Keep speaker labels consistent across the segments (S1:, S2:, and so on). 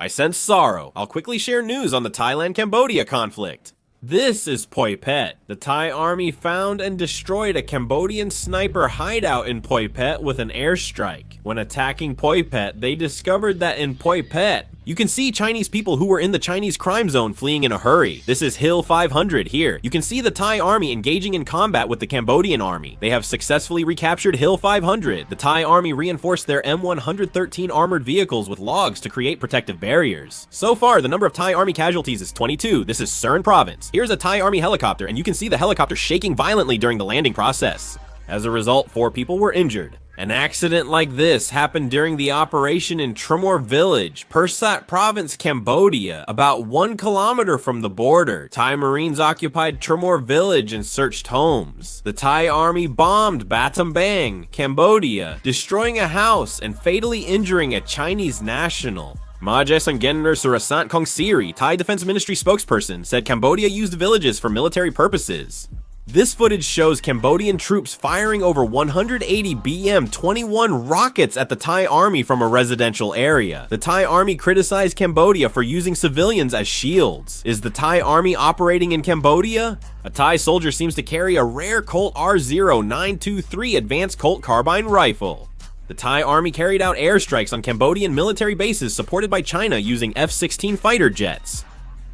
S1: I sense sorrow. I'll quickly share news on the Thailand-Cambodia conflict. This is Poipet. The Thai army found and destroyed a Cambodian sniper hideout in Poipet with an airstrike. When attacking Poipet, they discovered that in Poipet, you can see Chinese people who were in the Chinese crime zone fleeing in a hurry. This is Hill 500 here. You can see the Thai army engaging in combat with the Cambodian army. They have successfully recaptured Hill 500. The Thai army reinforced their M113 armored vehicles with logs to create protective barriers. So far, the number of Thai army casualties is 22. This is Sern province. Here's a Thai army helicopter, and you can see the helicopter shaking violently during the landing process. As a result, 4 people were injured. An accident like this happened during the operation in Tremor Village, Pursat Province, Cambodia, about 1 kilometer from the border. Thai Marines occupied Tremor Village and searched homes. The Thai army bombed Battambang, Cambodia, destroying a house and fatally injuring a Chinese national. Majes Angender Surasant Kongsiri, Thai Defense Ministry spokesperson, said Cambodia used villages for military purposes. This footage shows Cambodian troops firing over 180 BM-21 rockets at the Thai army from a residential area. The Thai army criticized Cambodia for using civilians as shields. Is the Thai army operating in Cambodia? A Thai soldier seems to carry a rare Colt R0923 advanced Colt carbine rifle. The Thai army carried out airstrikes on Cambodian military bases supported by China using F-16 fighter jets.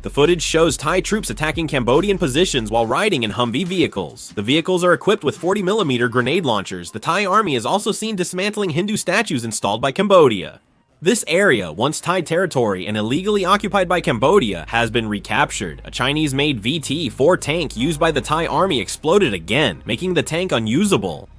S1: The footage shows Thai troops attacking Cambodian positions while riding in Humvee vehicles. The vehicles are equipped with 40mm grenade launchers. The Thai army is also seen dismantling Hindu statues installed by Cambodia. This area, once Thai territory and illegally occupied by Cambodia, has been recaptured. A Chinese-made VT-4 tank used by the Thai army exploded again, making the tank unusable.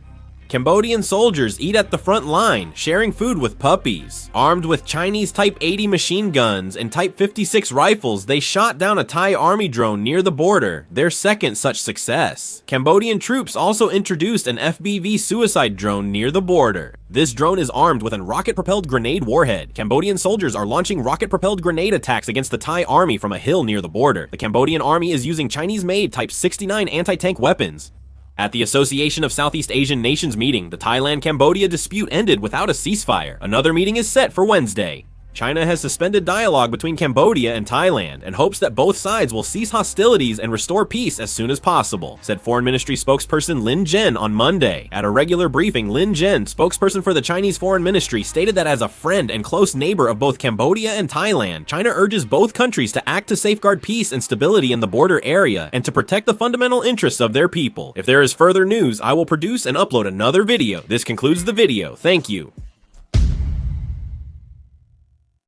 S1: Cambodian soldiers eat at the front line, sharing food with puppies. Armed with Chinese Type 80 machine guns and Type 56 rifles, they shot down a Thai army drone near the border, their second such success. Cambodian troops also introduced an FPV suicide drone near the border. This drone is armed with a rocket-propelled grenade warhead. Cambodian soldiers are launching rocket-propelled grenade attacks against the Thai army from a hill near the border. The Cambodian army is using Chinese-made Type 69 anti-tank weapons. At the Association of Southeast Asian Nations meeting, the Thailand-Cambodia dispute ended without a ceasefire. Another meeting is set for Wednesday. China has suspended dialogue between Cambodia and Thailand and hopes that both sides will cease hostilities and restore peace as soon as possible, said Foreign Ministry spokesperson Lin Zhen on Monday. At a regular briefing, Lin Zhen, spokesperson for the Chinese Foreign Ministry, stated that as a friend and close neighbor of both Cambodia and Thailand, China urges both countries to act to safeguard peace and stability in the border area and to protect the fundamental interests of their people. If there is further news, I will produce and upload another video. This concludes the video. Thank you.